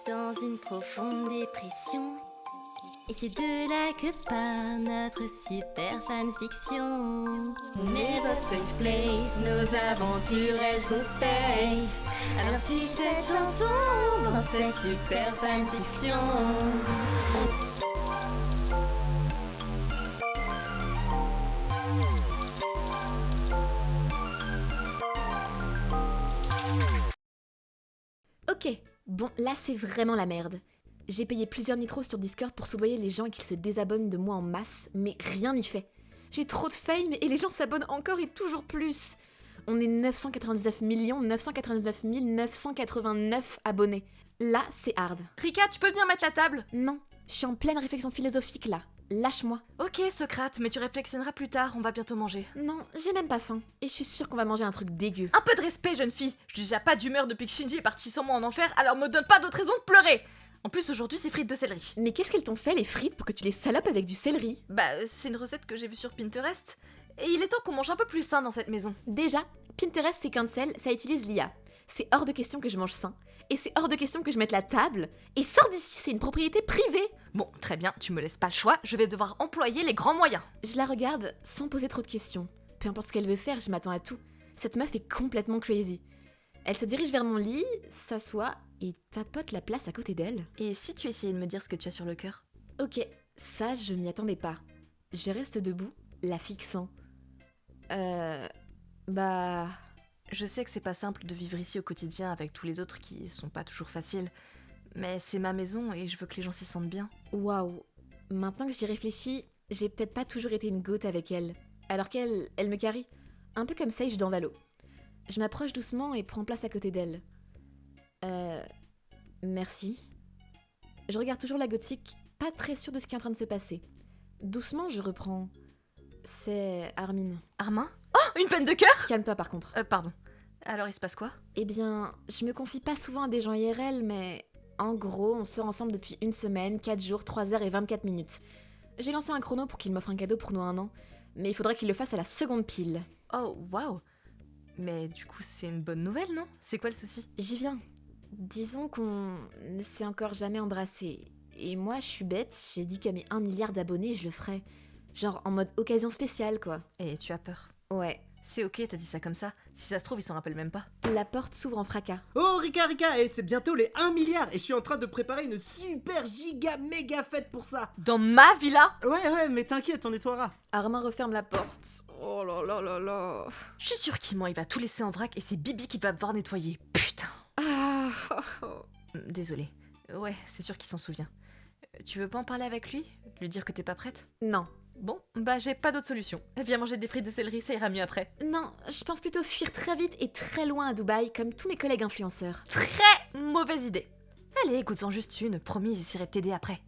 dans une profonde dépression. Et c'est de là que part notre super fanfiction. On est votre safe place, nos aventures elles sont space. Alors suis cette chanson dans cette super fanfiction. Ok, bon là c'est vraiment la merde. J'ai payé plusieurs nitros sur Discord pour soudoyer les gens et qu'ils se désabonnent de moi en masse, mais rien n'y fait. J'ai trop de fame et les gens s'abonnent encore et toujours plus. On est 999 999 989 abonnés. Là, c'est hard. Rika, tu peux venir mettre la table? Non, je suis en pleine réflexion philosophique là. Lâche-moi. Ok, Socrate, mais tu réflexionneras plus tard, on va bientôt manger. Non, j'ai même pas faim. Et je suis sûre qu'on va manger un truc dégueu. Un peu de respect, jeune fille. Je suis déjà pas d'humeur depuis que Shinji est parti sans moi en enfer, alors me donne pas d'autre raison de pleurer. En plus, aujourd'hui, c'est frites de céleri. Mais qu'est-ce qu'elles t'ont fait les frites pour que tu les salopes avec du céleri? C'est une recette que j'ai vue sur Pinterest. Et il est temps qu'on mange un peu plus sain dans cette maison. Déjà, Pinterest c'est cancel, ça utilise l'IA. C'est hors de question que je mange sain. Et c'est hors de question que je mette la table. Et sors d'ici, c'est une propriété privée. Bon, très bien, tu me laisses pas le choix, je vais devoir employer les grands moyens. Je la regarde sans poser trop de questions. Peu importe ce qu'elle veut faire, je m'attends à tout. Cette meuf est complètement crazy. Elle se dirige vers mon lit, s'assoit et tapote la place à côté d'elle. Et si tu essayais de me dire ce que tu as sur le cœur? Ok, ça je m'y attendais pas. Je reste debout, la fixant. Je sais que c'est pas simple de vivre ici au quotidien avec tous les autres qui sont pas toujours faciles, mais c'est ma maison et je veux que les gens s'y sentent bien. Waouh. Maintenant que j'y réfléchis, j'ai peut-être pas toujours été une gote avec elle. Alors qu'elle, elle me carie. Un peu comme Sage dans Valo. Je m'approche doucement et prends place à côté d'elle. Merci. Je regarde toujours la gothique, pas très sûre de ce qui est en train de se passer. Doucement, je reprends. C'est Armin. Armin? Oh, une peine de cœur? Calme-toi par contre. Pardon. Alors il se passe quoi? Eh bien, je me confie pas souvent à des gens IRL, mais en gros, on sort ensemble depuis une semaine, 4 jours, 3 heures et 24 minutes. J'ai lancé un chrono pour qu'il m'offre un cadeau pour nos 1 an, mais il faudrait qu'il le fasse à la seconde pile. Oh, waouh! Mais du coup, c'est une bonne nouvelle, non? C'est quoi le souci? J'y viens. Disons qu'on ne s'est encore jamais embrassé. Et moi, je suis bête, j'ai dit qu'à mes 1 milliard d'abonnés, je le ferais. Genre en mode occasion spéciale, quoi. Et tu as peur? Ouais. C'est ok, t'as dit ça comme ça. Si ça se trouve, ils s'en rappellent même pas. La porte s'ouvre en fracas. Oh Rika, et c'est bientôt les 1 milliard et je suis en train de préparer une super giga méga fête pour ça. Dans ma villa? Ouais, mais t'inquiète, on nettoiera. Armin referme la porte. Oh là là là là. Je suis sûre qu'il ment, il va tout laisser en vrac et c'est Bibi qui va devoir nettoyer. Putain. Ah. Désolée. Ouais, c'est sûr qu'il s'en souvient. Tu veux pas en parler avec lui? Lui dire que t'es pas prête? Non. Bon, j'ai pas d'autre solution. Viens manger des frites de céleri, ça ira mieux après. Non, je pense plutôt fuir très vite et très loin à Dubaï, comme tous mes collègues influenceurs. Très mauvaise idée. Allez, écoute-en juste une, promis, j'essaierai de t'aider après.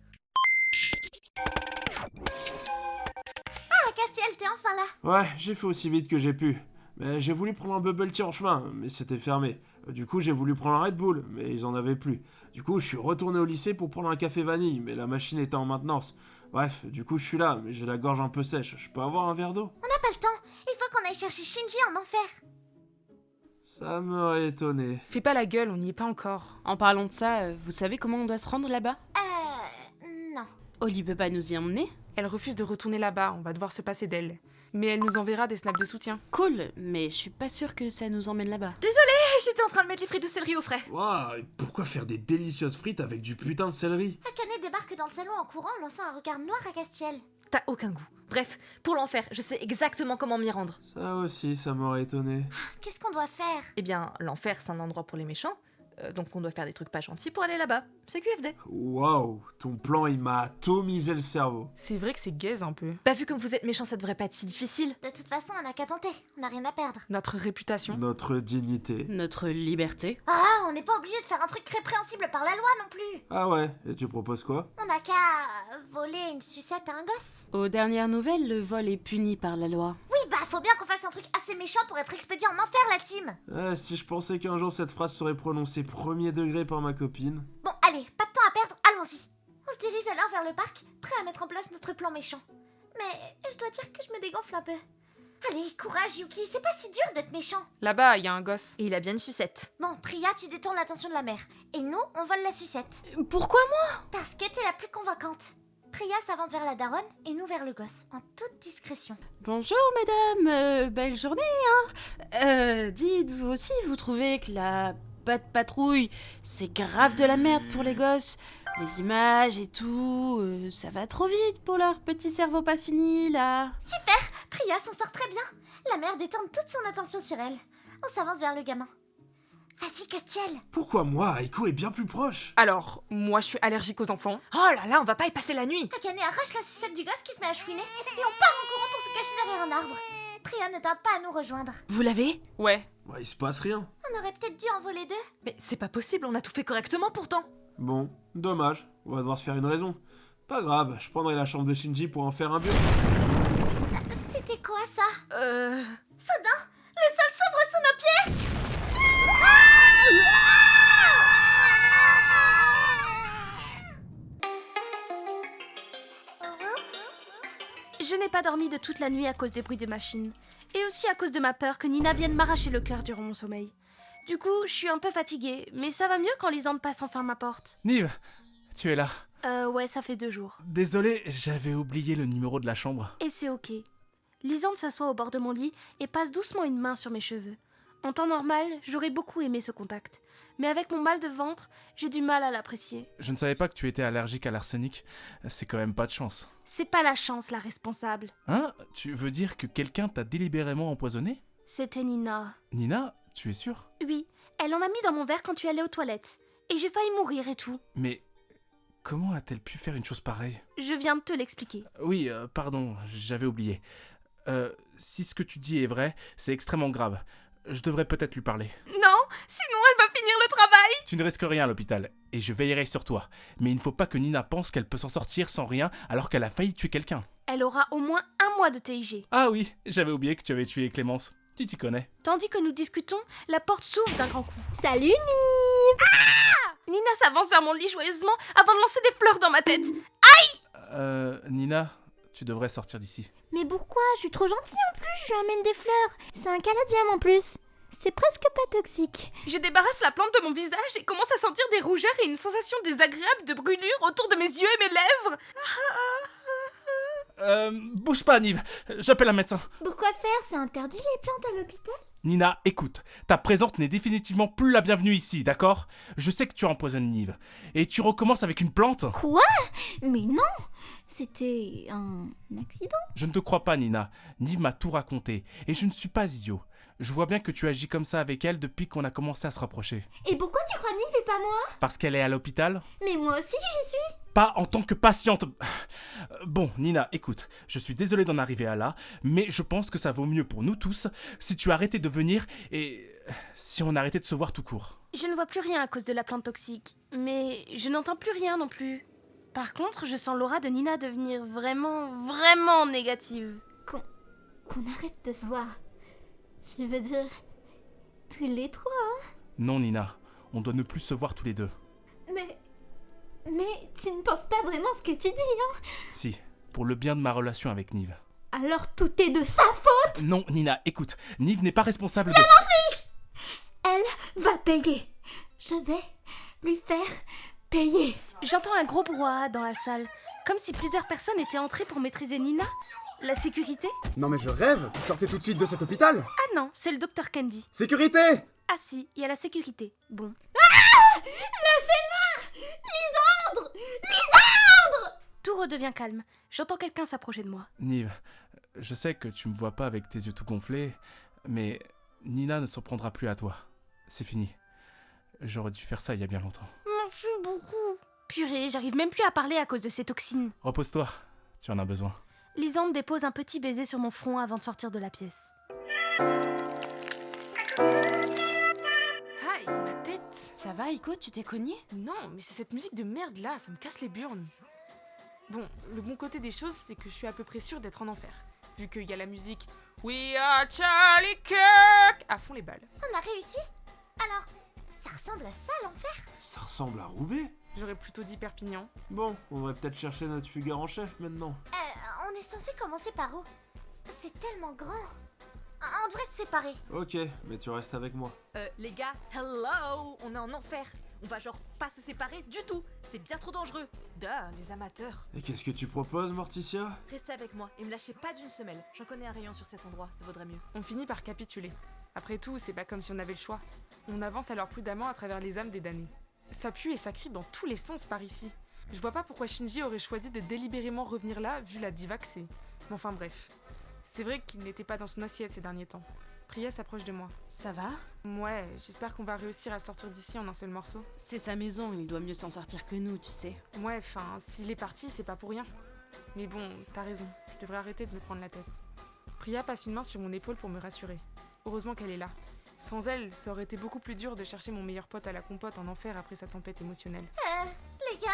Ah, Castiel, t'es enfin là. Ouais, j'ai fait aussi vite que j'ai pu. Mais j'ai voulu prendre un bubble tea en chemin, mais c'était fermé. Du coup, j'ai voulu prendre un Red Bull, mais ils en avaient plus. Du coup, je suis retourné au lycée pour prendre un café vanille, mais la machine était en maintenance. Bref, du coup, je suis là, mais j'ai la gorge un peu sèche. Je peux avoir un verre d'eau? On n'a pas le temps. Il faut qu'on aille chercher Shinji en enfer. Ça m'aurait étonné. Fais pas la gueule, on n'y est pas encore. En parlant de ça, vous savez comment on doit se rendre là-bas? Non. Oli peut pas nous y emmener? Elle refuse de retourner là-bas, on va devoir se passer d'elle. Mais elle nous enverra des snaps de soutien. Cool, mais je suis pas sûre que ça nous emmène là-bas. J'étais en train de mettre les frites de céleri au frais. Waouh, et pourquoi faire des délicieuses frites avec du putain de céleri? Akane débarque dans le salon en courant, lançant un regard noir à Castiel. T'as aucun goût. Bref, pour l'enfer, je sais exactement comment m'y rendre. Ça aussi, ça m'aurait étonné. Qu'est-ce qu'on doit faire? Eh bien, l'enfer, c'est un endroit pour les méchants. Donc on doit faire des trucs pas gentils pour aller là-bas. C'est QFD. Waouh, ton plan il m'a atomisé le cerveau. C'est vrai que c'est gaze un peu. Bah vu comme vous êtes méchants, ça devrait pas être si difficile. De toute façon, on n'a qu'à tenter. On n'a rien à perdre. Notre réputation. Notre dignité. Notre liberté. Ah, on n'est pas obligé de faire un truc répréhensible par la loi non plus. Ah ouais, et tu proposes quoi? On n'a qu'à voler une sucette à un gosse. Aux dernières nouvelles, le vol est puni par la loi. Oui, faut bien qu'on fasse un truc assez méchant pour être expédié en enfer, la team. Si je pensais qu'un jour cette phrase serait prononcée premier degré par ma copine. Bon, allez, pas de temps à perdre, allons-y. On se dirige alors vers le parc, prêt à mettre en place notre plan méchant. Mais je dois dire que je me dégonfle un peu. Allez, courage Yuki, c'est pas si dur d'être méchant. Là-bas, il y a un gosse. Et il a bien une sucette. Bon, Priya, tu détournes l'attention de la mère. Et nous, on vole la sucette. Pourquoi moi? Parce que t'es la plus convaincante. Priya s'avance vers la daronne et nous vers le gosse, en toute discrétion. Bonjour madame, belle journée, hein. Dites, vous aussi, vous trouvez que la patrouille, c'est grave de la merde pour les gosses? Les images et tout, ça va trop vite pour leur petit cerveau pas fini, là. Super, Priya s'en sort très bien. La mère détourne toute son attention sur elle. On s'avance vers le gamin. Vas-y, Castiel. Pourquoi moi? Aiko est bien plus proche. Alors, moi je suis allergique aux enfants. Oh là là, on va pas y passer la nuit. Akane arrache la sucette du gosse qui se met à chouiner et on part en courant pour se cacher derrière un arbre. Priya ne tarde pas à nous rejoindre. Vous l'avez? Ouais. Ouais, il se passe rien. On aurait peut-être dû en voler 2. Mais c'est pas possible, on a tout fait correctement pourtant. Bon, dommage. On va devoir se faire une raison. Pas grave, je prendrai la chambre de Shinji pour en faire un bio. C'était quoi ça? Soudain, Le sol s'ouvre sous nos pieds. Je n'ai pas dormi de toute la nuit à cause des bruits de machines. Et aussi à cause de ma peur que Nina vienne m'arracher le cœur durant mon sommeil. Du coup, je suis un peu fatiguée, mais ça va mieux quand Lisande passe enfin ma porte. Nive, tu es là. Ouais, ça fait 2 jours. Désolé, j'avais oublié le numéro de la chambre. Et c'est ok. Lisande s'assoit au bord de mon lit et passe doucement une main sur mes cheveux. En temps normal, j'aurais beaucoup aimé ce contact. Mais avec mon mal de ventre, j'ai du mal à l'apprécier. Je ne savais pas que tu étais allergique à l'arsenic. C'est quand même pas de chance. C'est pas la chance la responsable. Hein? Tu veux dire que quelqu'un t'a délibérément empoisonné? C'était Nina. Nina, tu es sûre? Oui, elle en a mis dans mon verre quand tu allais aux toilettes. Et j'ai failli mourir et tout. Mais comment a-t-elle pu faire une chose pareille? Je viens de te l'expliquer. Oui, pardon, j'avais oublié. Si ce que tu dis est vrai, c'est extrêmement grave. Je devrais peut-être lui parler. Non, sinon elle va finir le travail. Tu ne risques rien à l'hôpital, et je veillerai sur toi. Mais il ne faut pas que Nina pense qu'elle peut s'en sortir sans rien alors qu'elle a failli tuer quelqu'un. Elle aura au moins 1 mois de TIG. Ah oui, j'avais oublié que tu avais tué Clémence. Tu t'y connais. Tandis que nous discutons, la porte s'ouvre d'un grand coup. Salut Nive. Nina s'avance vers mon lit joyeusement avant de lancer des fleurs dans ma tête. Nina, tu devrais sortir d'ici. Mais pourquoi? Je suis trop gentille en plus, je lui amène des fleurs. C'est un caladium en plus. C'est presque pas toxique. Je débarrasse la plante de mon visage et commence à sentir des rougeurs et une sensation désagréable de brûlure autour de mes yeux et mes lèvres. Bouge pas, Nive. J'appelle un médecin. Pourquoi faire? C'est interdit les plantes à l'hôpital? Nina, écoute. Ta présence n'est définitivement plus la bienvenue ici, d'accord? Je sais que tu empoisonnes Nive. Et tu recommences avec une plante? Quoi? Mais non! C'était un accident. Je ne te crois pas, Nina. Nive m'a tout raconté. Et je ne suis pas idiot. Je vois bien que tu agis comme ça avec elle depuis qu'on a commencé à se rapprocher. Et pourquoi tu crois Nive et pas moi? Parce qu'elle est à l'hôpital? Mais moi aussi j'y suis. Pas en tant que patiente. Bon, Nina, écoute, je suis désolé d'en arriver à là, mais je pense que ça vaut mieux pour nous tous si tu arrêtais de venir et si on arrêtait de se voir tout court. Je ne vois plus rien à cause de la plante toxique, mais je n'entends plus rien non plus. Par contre, je sens l'aura de Nina devenir vraiment négative. Qu'on arrête de se voir. Tu veux dire tous les 3, hein? Non, Nina, on doit ne plus se voir tous les deux. Mais tu ne penses pas vraiment ce que tu dis, hein? Si, pour le bien de ma relation avec Nive. Alors tout est de sa faute? Non, Nina, écoute, Nive n'est pas responsable Je m'en fiche! Elle va payer. Je vais lui faire payer. J'entends un gros brouhaha dans la salle, comme si plusieurs personnes étaient entrées pour maîtriser Nina. La sécurité? Non mais je rêve! Sortez tout de suite de cet hôpital! Ah non, c'est le docteur Candy. Sécurité! Ah si, il y a la sécurité. Bon. Ah! Lâchez-moi! Lisandre! Lisandre! Tout redevient calme. J'entends quelqu'un s'approcher de moi. Nive, je sais que tu me vois pas avec tes yeux tout gonflés, mais Nina ne s'en prendra plus à toi. C'est fini. J'aurais dû faire ça il y a bien longtemps. Merci beaucoup. Purée, j'arrive même plus à parler à cause de ces toxines. Repose-toi, tu en as besoin. Lisande dépose un petit baiser sur mon front avant de sortir de la pièce. Aïe, ma tête. Ça va, Aiko, tu t'es cogné? Non, mais c'est cette musique de merde là, ça me casse les burnes. Bon, le bon côté des choses, c'est que je suis à peu près sûre d'être en enfer. Vu qu'il y a la musique We are Charlie Kirk à fond les balles. On a réussi? Alors, ça ressemble à ça l'enfer? Ça ressemble à Roubaix. J'aurais plutôt dit Perpignan. Bon, on va peut-être chercher notre fugueur en chef maintenant. On est censé commencer par où? C'est tellement grand. On devrait se séparer. Ok, mais tu restes avec moi. Les gars, hello! On est en enfer. On va genre pas se séparer du tout. C'est bien trop dangereux. Duh, les amateurs. Et qu'est-ce que tu proposes, Morticia? Restez avec moi et me lâchez pas d'une semelle. J'en connais un rayon sur cet endroit, ça vaudrait mieux. On finit par capituler. Après tout, c'est pas comme si on avait le choix. On avance alors prudemment à travers les âmes des damnés. Ça pue et ça crie dans tous les sens par ici. Je vois pas pourquoi Shinji aurait choisi de délibérément revenir là, vu la diva que c'est. Mais enfin bref. C'est vrai qu'il n'était pas dans son assiette ces derniers temps. Priya s'approche de moi. Ça va? Ouais, j'espère qu'on va réussir à sortir d'ici en un seul morceau. C'est sa maison, il doit mieux s'en sortir que nous, tu sais. Ouais, enfin, s'il est parti, c'est pas pour rien. Mais bon, t'as raison, je devrais arrêter de me prendre la tête. Priya passe une main sur mon épaule pour me rassurer. Heureusement qu'elle est là. Sans elle, ça aurait été beaucoup plus dur de chercher mon meilleur pote à la compote en enfer après sa tempête émotionnelle. Les gars,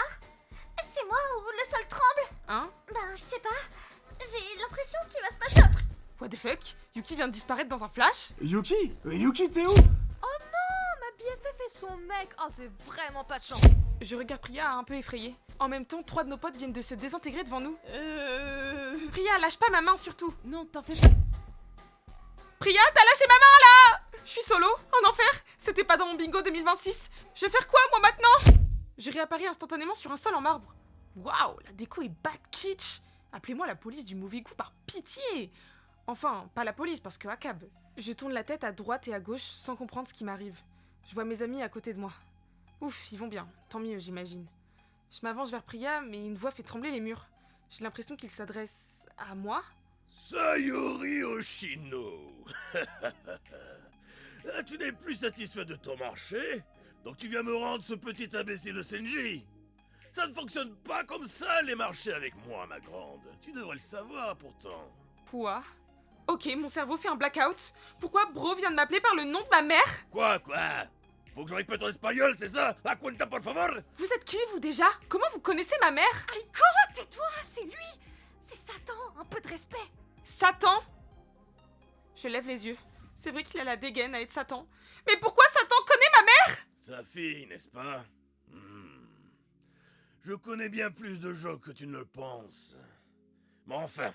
c'est moi ou le sol tremble? Hein? Ben, je sais pas. J'ai l'impression qu'il va se passer un truc. What the fuck? Yuki vient de disparaître dans un flash? Yuki? Yuki, t'es où? Oh non, ma BFF et son mec. Oh, c'est vraiment pas de chance. Je regarde Priya un peu effrayée. En même temps, 3 de nos potes viennent de se désintégrer devant nous. Priya, lâche pas ma main surtout. Non, t'en fais pas. Priya, t'as lâché ma main là! Je suis solo, en enfer. C'était pas dans mon bingo 2026. Je vais faire quoi moi maintenant? Je réapparais instantanément sur un sol en marbre. Waouh, la déco est bad kitsch. Appelez-moi la police du mauvais goût par pitié. Enfin, pas la police parce que ACAB. Je tourne la tête à droite et à gauche sans comprendre ce qui m'arrive. Je vois mes amis à côté de moi. Ouf, ils vont bien, tant mieux j'imagine. Je m'avance vers Priya, mais une voix fait trembler les murs. J'ai l'impression qu'il s'adresse à moi. Sayori Oshino. Tu n'es plus satisfait de ton marché? Donc tu viens me rendre ce petit imbécile de Senji? Ça ne fonctionne pas comme ça les marchés avec moi, ma grande. Tu devrais le savoir pourtant. Quoi? Ok, mon cerveau fait un blackout. Pourquoi Bro vient de m'appeler par le nom de ma mère? Quoi? Faut que je répète en espagnol, c'est ça? La cuenta por favor? Vous êtes qui vous déjà? Comment vous connaissez ma mère? Aiko, tais-toi, c'est lui. C'est Satan, un peu de respect. Satan? Je lève les yeux. C'est vrai qu'il a la dégaine à être Satan. Mais pourquoi Satan connaît ma mère? Sa fille, n'est-ce pas? Je connais bien plus de gens que tu ne le penses. Mais enfin,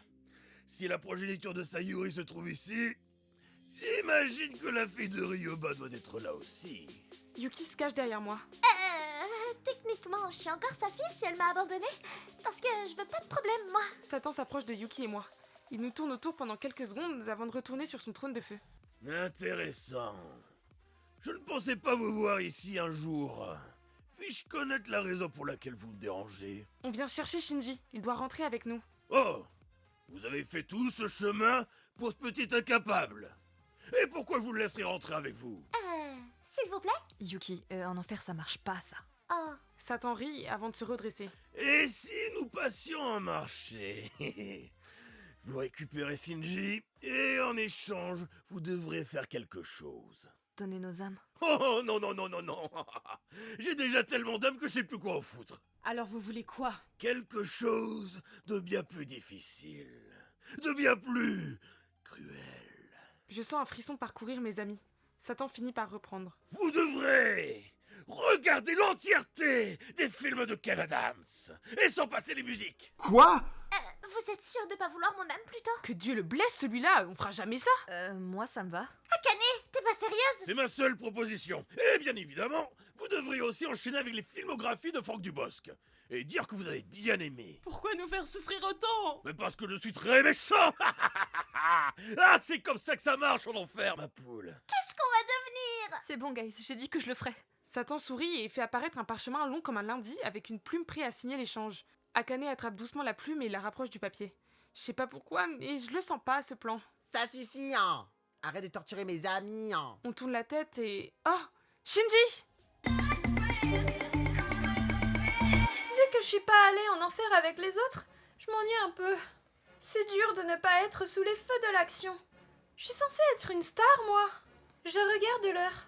si la progéniture de Sayuri se trouve ici, j'imagine que la fille de Ryoba doit être là aussi. Yuki se cache derrière moi. Techniquement, je suis encore sa fille si elle m'a abandonnée. Parce que je veux pas de problème, moi. Satan s'approche de Yuki et moi. Il nous tourne autour pendant quelques secondes avant de retourner sur son trône de feu. Intéressant. Je ne pensais pas vous voir ici un jour. Puis-je connaître la raison pour laquelle vous me dérangez? On vient chercher Shinji. Il doit rentrer avec nous. Oh! Vous avez fait tout ce chemin pour ce petit incapable. Et pourquoi je vous le laisserai rentrer avec vous? S'il vous plaît? Yuki, en enfer ça marche pas ça. Oh. Satan rit avant de se redresser. Et si nous passions un marché? Vous récupérez Shinji, et en échange, vous devrez faire quelque chose. Donner nos âmes. Oh non, non, non, non, non. J'ai déjà tellement d'âmes que je sais plus quoi en foutre. Alors vous voulez quoi? Quelque chose de bien plus difficile. De bien plus cruel. Je sens un frisson parcourir mes amis. Satan finit par reprendre. Vous devrez regarder l'entièreté des films de Kev Adams, et sans passer les musiques. Quoi? Vous êtes sûr de pas vouloir mon âme plutôt? Que Dieu le blesse celui-là, on fera jamais ça. Moi ça me va. Akane, t'es pas sérieuse? C'est ma seule proposition. Et bien évidemment, vous devriez aussi enchaîner avec les filmographies de Franck Dubosc. Et dire que vous avez bien aimé. Pourquoi nous faire souffrir autant? Mais parce que je suis très méchant. Ah, c'est comme ça que ça marche en enfer, ma poule. Qu'est-ce qu'on va devenir? C'est bon guys, j'ai dit que je le ferais. Satan sourit et fait apparaître un parchemin long comme un lundi avec une plume prête à signer l'échange. Akane attrape doucement la plume et la rapproche du papier. Je sais pas pourquoi, mais je le sens pas ce plan. Ça suffit, hein. Arrête de torturer mes amis, hein. On tourne la tête et... Oh! Shinji! Vu que je suis pas allée en enfer avec les autres, je m'ennuie un peu. C'est dur de ne pas être sous les feux de l'action. Je suis censée être une star, moi. Je regarde l'heure.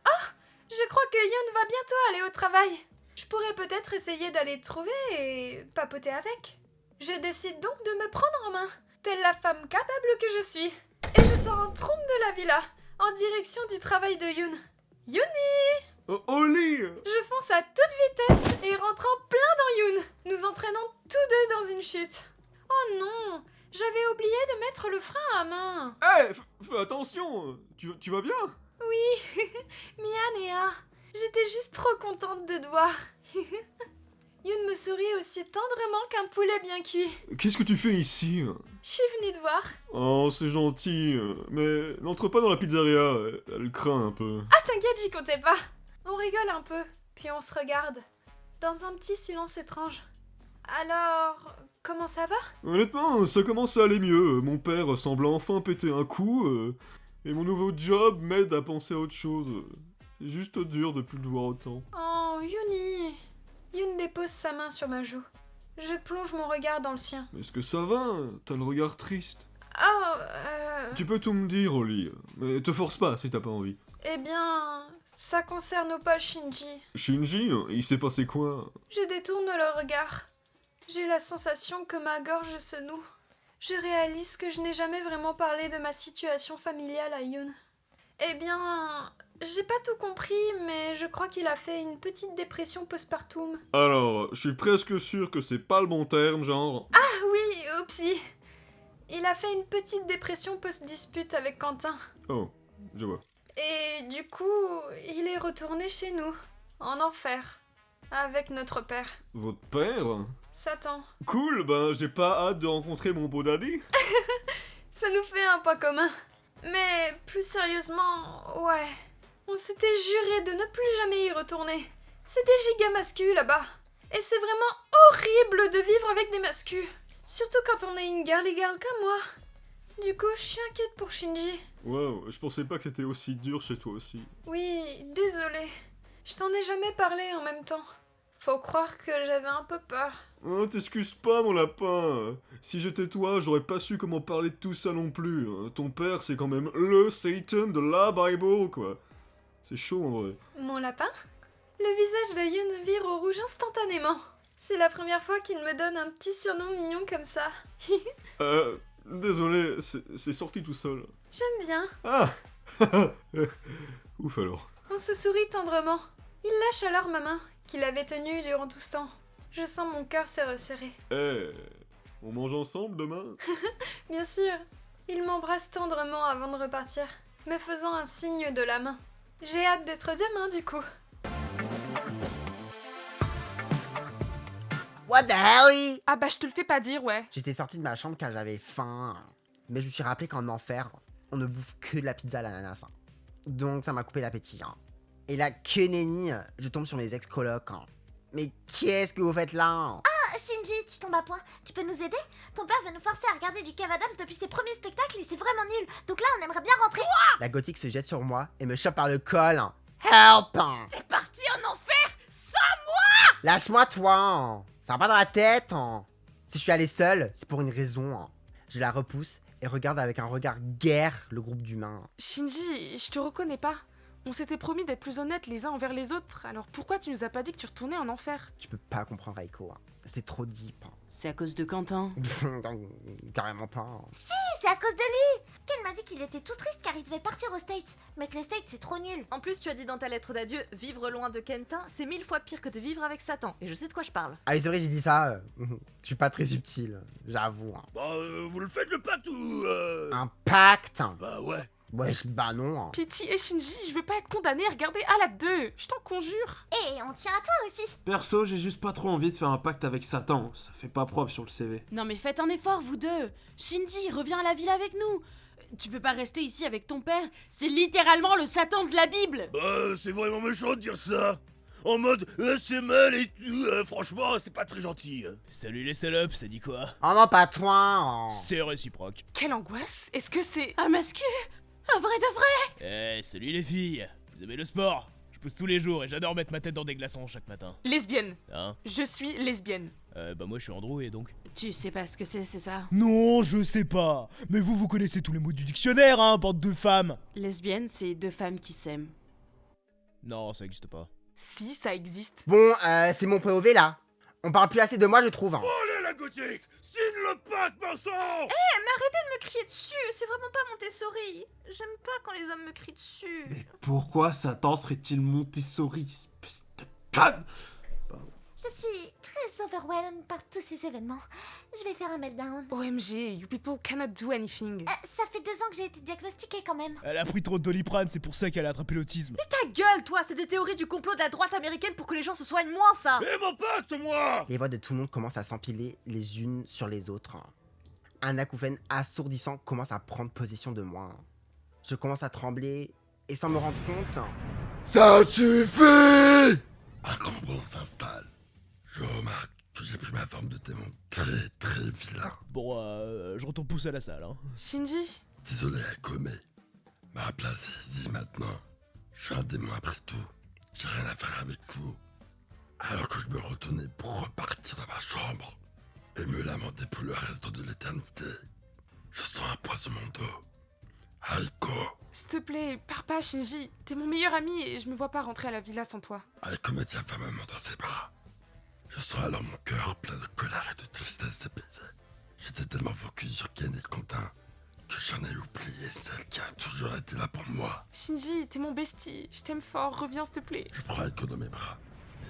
Oh! Je crois que Yoon va bientôt aller au travail. Je pourrais peut-être essayer d'aller le trouver et papoter avec. Je décide donc de me prendre en main, telle la femme capable que je suis. Et je sors en trompe de la villa, en direction du travail de Yoon. Yooni! Oli! Je fonce à toute vitesse et rentre en plein dans Yoon, nous entraînant tous deux dans une chute. Oh non! J'avais oublié de mettre le frein à main. Hé, fais attention, tu vas bien? Oui, Mia Néa. J'étais juste trop contente de te voir. Yoon me sourit aussi tendrement qu'un poulet bien cuit. Qu'est-ce que tu fais ici? Je suis venue te voir. Oh, c'est gentil, mais n'entre pas dans la pizzeria, elle craint un peu. Ah, t'inquiète, j'y comptais pas. On rigole un peu, puis on se regarde. Dans un petit silence étrange. Alors, comment ça va? Honnêtement, ça commence à aller mieux. Mon père semble enfin péter un coup, et mon nouveau job m'aide à penser à autre chose. C'est juste dur de plus le voir autant. Oh, Yooni. Yoon dépose sa main sur ma joue. Je plonge mon regard dans le sien. Est-ce que ça va? T'as le regard triste. Oh, Tu peux tout me dire, Oli, mais te force pas si t'as pas envie. Eh bien, ça concerne pas Shinji. Shinji, il s'est passé quoi? Je détourne le regard. J'ai la sensation que ma gorge se noue. Je réalise que je n'ai jamais vraiment parlé de ma situation familiale à Yoon. Eh bien, j'ai pas tout compris, mais je crois qu'il a fait une petite dépression postpartum. Alors, je suis presque sûr que c'est pas le bon terme, genre... Ah oui, oupsie. Il a fait une petite dépression post-dispute avec Quentin. Oh, je vois. Et du coup, il est retourné chez nous, en enfer, avec notre père. Votre père? Satan. Cool, ben j'ai pas hâte de rencontrer mon beau daddy. Ça nous fait un point commun. Mais plus sérieusement, ouais. On s'était juré de ne plus jamais y retourner. C'est des giga mascus là-bas. Et c'est vraiment horrible de vivre avec des mascus. Surtout quand on est une girly girl comme moi. Du coup, je suis inquiète pour Shinji. Wow, je pensais pas que c'était aussi dur chez toi aussi. Oui, désolée. Je t'en ai jamais parlé en même temps. Faut croire que j'avais un peu peur. Oh, t'excuses pas, mon lapin. Si j'étais toi, j'aurais pas su comment parler de tout ça non plus. Ton père, c'est quand même le Satan de la Bible, quoi. C'est chaud, en vrai. Mon lapin? Le visage de Yoon vire au rouge instantanément. C'est la première fois qu'il me donne un petit surnom mignon comme ça. Désolé, c'est sorti tout seul. J'aime bien. Ah. Ouf alors. On se sourit tendrement. Il lâche alors ma main, qu'il avait tenue durant tout ce temps. Je sens mon cœur se resserrer. On mange ensemble demain? Bien sûr. Il m'embrasse tendrement avant de repartir, me faisant un signe de la main. J'ai hâte d'être demain du coup. What the hell? Ah bah je te le fais pas dire, ouais. J'étais sorti de ma chambre car j'avais faim. Mais je me suis rappelé qu'en enfer, on ne bouffe que de la pizza à l'ananas. Donc ça m'a coupé l'appétit. Et là, que nenni, je tombe sur mes ex-colocs. Mais qu'est-ce que vous faites là? Ah, Shinji, tu tombes à point. Tu peux nous aider? Ton père veut nous forcer à regarder du Kev Adams depuis ses premiers spectacles et c'est vraiment nul. Donc là, on aimerait bien rentrer. La gothique se jette sur moi et me chope par le col. Help! T'es parti en enfer sans moi! Lâche-moi, toi! Ça va pas dans la tête! Si je suis allé seul, c'est pour une raison. Je la repousse et regarde avec un regard guerre le groupe d'humains. Shinji, je te reconnais pas. On s'était promis d'être plus honnêtes les uns envers les autres, alors pourquoi tu nous as pas dit que tu retournais en enfer? Tu peux pas comprendre, Aiko. C'est trop deep. C'est à cause de Quentin. Carrément pas. Si, c'est à cause de lui. Ken m'a dit qu'il était tout triste car il devait partir aux States. Mais que les States, c'est trop nul. En plus, tu as dit dans ta lettre d'adieu, vivre loin de Quentin, c'est 1000 fois pire que de vivre avec Satan. Et je sais de quoi je parle. Ah oui, c'est vrai, j'ai dit ça. Je suis pas très subtil, j'avoue. Bah, vous le faites le pacte ou... Un pacte? Bah ouais. Ouais, bah non. Pity et Shinji, je veux pas être condamnée à regarder à la 2. Je t'en conjure. Et on tient à toi aussi. Perso, j'ai juste pas trop envie de faire un pacte avec Satan. Ça fait pas propre sur le CV. Non mais faites un effort, vous deux. Shinji, reviens à la ville avec nous. Tu peux pas rester ici avec ton père. C'est littéralement le Satan de la Bible. Bah, c'est vraiment méchant de dire ça. En mode, c'est mal et tout. Franchement, c'est pas très gentil. Salut les salopes, ça dit quoi? Oh non, pas toi. C'est réciproque. Quelle angoisse. Est-ce que c'est... Un mascu? Un vrai de vrai? Salut les filles. Vous aimez le sport? Je pousse tous les jours et j'adore mettre ma tête dans des glaçons chaque matin. Lesbienne. Hein? Je suis lesbienne. Bah moi je suis Andrew et donc... Tu sais pas ce que c'est ça? Non, je sais pas. Mais vous connaissez tous les mots du dictionnaire, hein, bande de femmes. Lesbienne, c'est deux femmes qui s'aiment. Non, ça existe pas. Si, ça existe. Bon, c'est mon POV là. On parle plus assez de moi, je trouve. Allez, la gothique! Signe le pacte, Vincent! Mais arrêtez de me crier dessus, c'est vraiment pas Montessori. J'aime pas quand les hommes me crient dessus. Mais pourquoi Satan serait-il Montessori, espèce de conne? Je suis très overwhelmed par tous ces événements. Je vais faire un meltdown. OMG, you people cannot do anything. Ça fait 2 ans que j'ai été diagnostiquée quand même. Elle a pris trop de Doliprane, c'est pour ça qu'elle a attrapé l'autisme. Mais ta gueule, toi, c'est des théories du complot de la droite américaine pour que les gens se soignent moins, ça. Mais mon pote, moi! Les voix de tout le monde commencent à s'empiler les unes sur les autres. Un acouphène assourdissant commence à prendre possession de moi. Je commence à trembler et sans me rendre compte... Ça suffit! Un grand bond s'installe. Je remarque que j'ai pris ma forme de démon très très vilain. Bon, je retourne pousser à la salle, hein. Shinji? Désolé, Akome. Ma place est ici maintenant. Je suis un démon après tout. J'ai rien à faire avec vous. Alors que je me retournais pour repartir dans ma chambre et me lamenter pour le reste de l'éternité, je sens un poids sur mon dos. Aiko! S'il te plaît, pars pas, Shinji. T'es mon meilleur ami et je me vois pas rentrer à la villa sans toi. Aiko me tient fermement dans ses bras. Je sens alors mon cœur plein de colère et de tristesse s'épaiser. J'étais tellement focus sur Ken et Quentin que j'en ai oublié celle qui a toujours été là pour moi. Shinji, t'es mon bestie. Je t'aime fort, reviens s'il te plaît. Je prends Aiko dans mes bras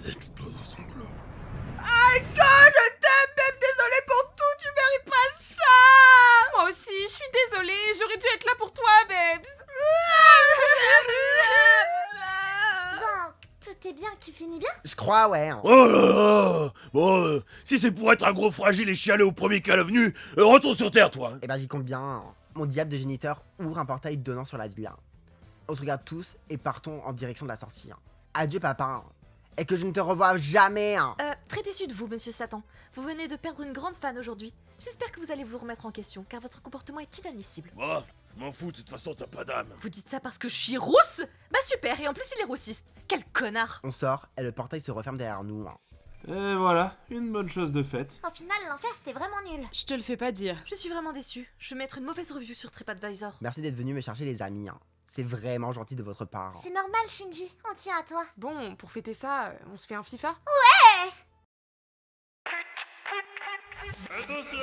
et explose en sanglots. Aiko, je t'aime, même désolée pour tout, tu mérites pas ça. Moi aussi, je suis désolée, j'aurais dû être là pour toi, babes. Donc, tout est bien qui finit bien? Je crois, ouais. Oh là là! Bon, si c'est pour être un gros fragile et chialer au premier cas venu, retourne sur Terre, toi! Eh ben, j'y compte bien. Mon diable de géniteur ouvre un portail donnant sur la villa. On se regarde tous et partons en direction de la sortie. Adieu, papa. Et que je ne te revoie jamais. Très déçu de vous, monsieur Satan. Vous venez de perdre une grande fan aujourd'hui. J'espère que vous allez vous remettre en question, car votre comportement est inadmissible. Bah, je m'en fous, de toute façon, t'as pas d'âme. Vous dites ça parce que je suis rousse? Bah super, et en plus il est roussiste. Quel connard! On sort et le portail se referme derrière nous. Et voilà, une bonne chose de faite. Au final, l'enfer c'était vraiment nul. Je te le fais pas dire. Je suis vraiment déçue. Je vais mettre une mauvaise review sur TripAdvisor. Merci d'être venu me chercher, les amis. C'est vraiment gentil de votre part. C'est normal, Shinji, on tient à toi. Bon, pour fêter ça, on se fait un FIFA? Ouais! Attention!